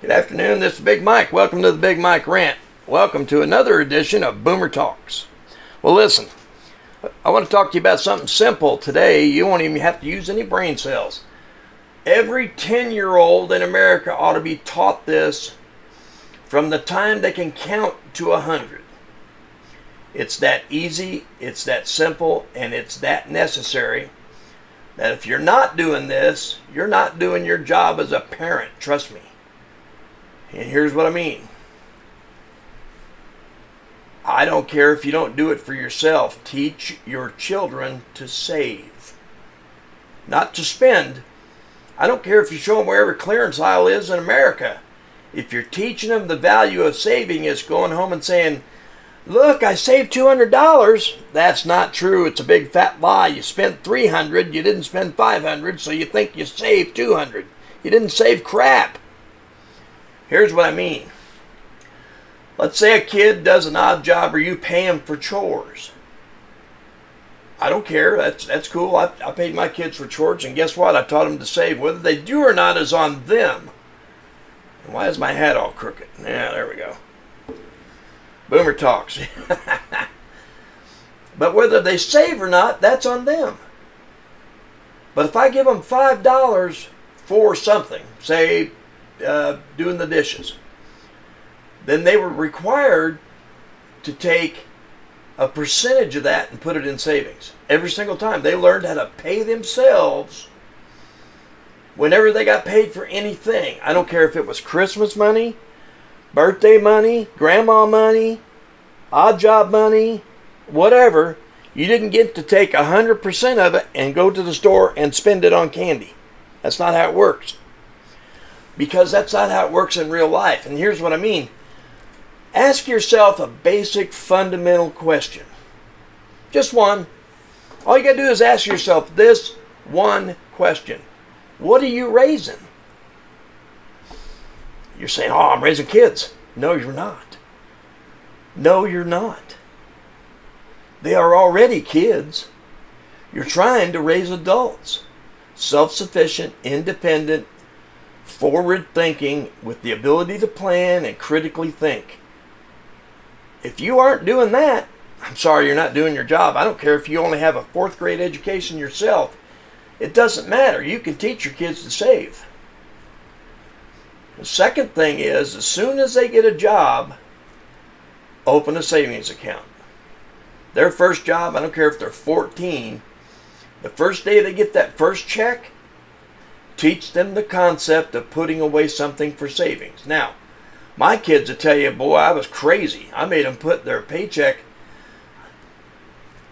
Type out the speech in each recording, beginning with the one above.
Good afternoon, this is Big Mike. Welcome to the Big Mike Rant. Welcome to another edition of Boomer Talks. Well, listen, I want to talk to you about something simple today. You won't even have to use any brain cells. Every 10-year-old in America ought to be taught this from the time they can count to 100. It's that easy, it's that simple, and it's that necessary that if you're not doing this, you're not doing your job as a parent. Trust me. And here's what I mean. I don't care if you don't do it for yourself. Teach your children to save, not to spend. I don't care if you show them where every clearance aisle is in America. If you're teaching them the value of saving, it's going home and saying, look, I saved $200. That's not true. It's a big fat lie. You spent $300. You didn't spend $500, so you think you saved $200. You didn't save crap. Here's what I mean. Let's say a kid does an odd job or you pay him for chores. I don't care. That's cool. I paid my kids for chores, and guess what? I taught them to save. Whether they do or not is on them. And why is my hat all crooked? Yeah, there we go. Boomer Talks. But whether they save or not, that's on them. But if I give them $5 for something, say doing the dishes, then they were required to take a percentage of that and put it in savings. Every single time. They learned how to pay themselves whenever they got paid for anything. I don't care if it was Christmas money, birthday money, grandma money, odd job money, whatever. You didn't get to take 100% of it and go to the store and spend it on candy. That's not how it works. Because that's not how it works in real life. And here's what I mean. Ask yourself a basic fundamental question. Just one. All you got to do is ask yourself this one question. What are you raising? You're saying, oh, I'm raising kids. No, you're not. No, you're not. They are already kids. You're trying to raise adults. Self-sufficient, independent, forward thinking, with the ability to plan and critically think. If you aren't doing that, I'm sorry, you're not doing your job. I don't care if you only have a 4th grade education yourself. It doesn't matter. You can teach your kids to save. The second thing is, as soon as they get a job, open a savings account. Their first job, I don't care if they're 14, the first day they get that first check, teach them the concept of putting away something for savings. Now, my kids will tell you, boy, I was crazy. I made them put their paycheck,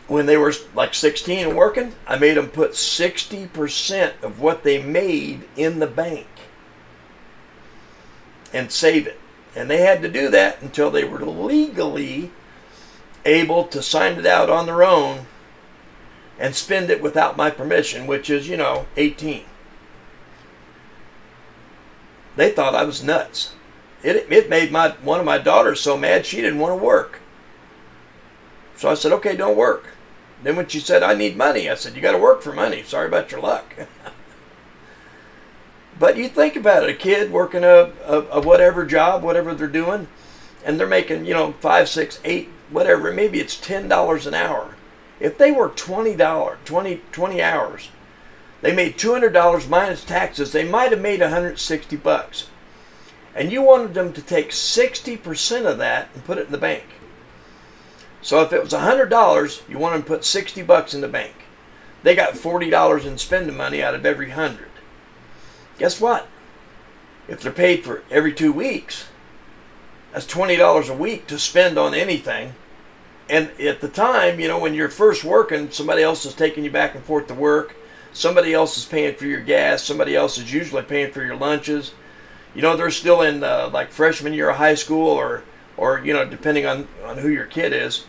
when they were like 16 and working, I made them put 60% of what they made in the bank and save it. And they had to do that until they were legally able to sign it out on their own and spend it without my permission, which is, 18. They thought I was nuts. It made one of my daughters so mad she didn't want to work. So I said, okay, don't work. Then when she said, I need money, I said, you got to work for money. Sorry about your luck. But you think about it, a kid working a whatever job, whatever they're doing, and they're making, 5, 6, 8, whatever. Maybe it's $10 an hour. If they work $20, 20 hours, they made $200 minus taxes. They might have made $160. And you wanted them to take 60% of that and put it in the bank. So if it was $100, you want them to put $60 in the bank. They got $40 in spending money out of every 100. Guess what? If they're paid for every 2 weeks, that's $20 a week to spend on anything. And at the time, when you're first working, somebody else is taking you back and forth to work. Somebody else is paying for your gas. Somebody else is usually paying for your lunches. They're still in like freshman year of high school or depending on who your kid is.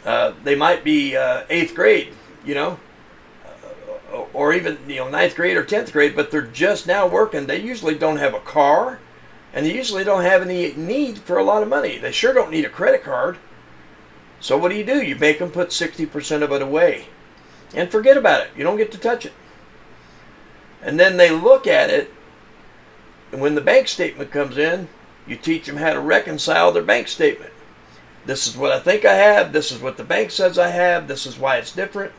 They might be 8th grade, or even 9th grade or 10th grade, but they're just now working. They usually don't have a car, and they usually don't have any need for a lot of money. They sure don't need a credit card. So what do? You make them put 60% of it away and forget about it. You don't get to touch it. And then they look at it when the bank statement comes in, you teach them how to reconcile their bank statement. This is what I think I have. This is what the bank says I have. This is why it's different.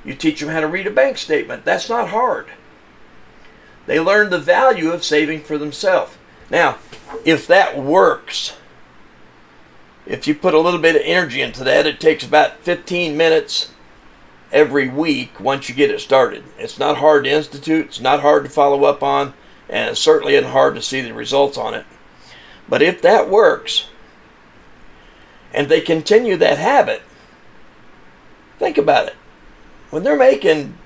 You teach them how to read a bank statement. That's not hard. They learn the value of saving for themselves. Now, if that works, if you put a little bit of energy into that, it takes about 15 minutes every week once you get it started. It's not hard to institute. It's not hard to follow up on. And it certainly isn't hard to see the results on it. But if that works, and they continue that habit, think about it. When they're making,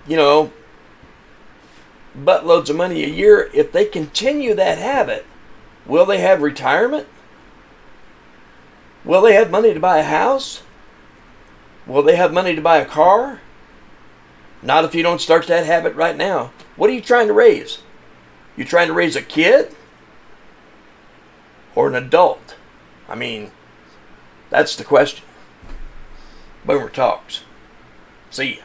buttloads of money a year, if they continue that habit, will they have retirement? Will they have money to buy a house? Will they have money to buy a car? Not if you don't start that habit right now. What are you trying to raise? You trying to raise a kid? Or an adult? I mean, that's the question. Boomer Talks. See ya.